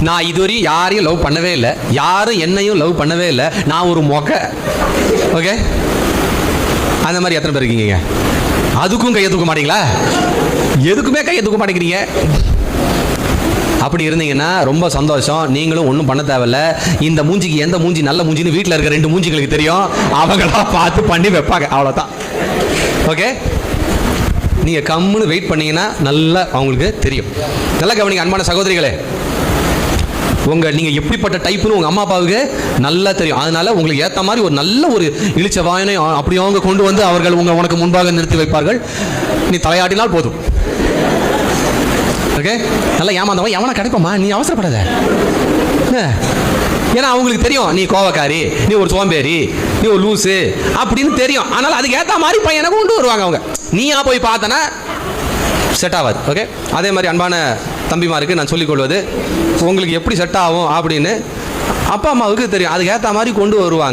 நான் இதுவரையும் யாரையும் லவ் பண்ணவே இல்லை, யாரும் என்னையும் லவ் பண்ணவே இல்லை, நான் ஒரு மொக்க. ஓகே, அந்த மாதிரி எத்தனை பேர் இருக்கீங்க? அதுக்கும் கையை தூக்க மாட்டீங்களா? எதுக்குமே கையை தூக்க மாட்டேங்கிறீங்க. அப்படி இருந்தீங்கன்னா ரொம்ப சந்தோஷம். நீங்களும் ஒன்றும் பண்ண தேவையில்ல. இந்த மூஞ்சிக்கு எந்த மூஞ்சி நல்ல மூஞ்சின்னு வீட்டில் இருக்க 2 மூஞ்சிகளுக்கு தெரியும், அவங்களா பார்த்து பண்ணி வைப்பாங்க, அவ்வளோதான். ஓகே, நீங்கள் கம்முன்னு வெயிட் பண்ணீங்கன்னா நல்லா அவங்களுக்கு தெரியும். நல்லா கவனிங்க அன்பான சகோதரிகளே, நீங்கள் எப்படிப்பட்ட டைப்புன்னு உங்கள் அம்மா அப்பாவுக்கு நல்லா தெரியும். அதனால உங்களுக்கு ஏற்ற மாதிரி ஒரு நல்ல ஒரு இழிச்ச வாயனை அப்படி அவங்க கொண்டு வந்து அவர்கள் உனக்கு முன்பாக நிறுத்தி வைப்பார்கள். நீ தலையாட்டினால் போதும். ஓகே, நல்லா ஏமாந்தவன் எவனை கிடைப்பமா, நீ அவசரப்படாத. ஏன்னா அவங்களுக்கு தெரியும் நீ கோவக்காரி, நீ ஒரு சோம்பேறி, நீ ஒரு லூசு அப்படின்னு தெரியும். ஆனால் அதுக்கு ஏற்ற மாதிரி பையனை கொண்டு வருவாங்க அவங்க. நீயா போய் பார்த்தனா செட் ஆகாது. ஓகே, அதே மாதிரி அன்பான தம்பிமாருக்கு நான் சொல்லிக்கொள்வது, உங்களுக்கு எப்படி செட் ஆகும் அப்படின்னு அப்பா அம்மாவுக்கு தெரியும். அதுக்கு ஏற்ற மாதிரி கொண்டு வருவாங்க.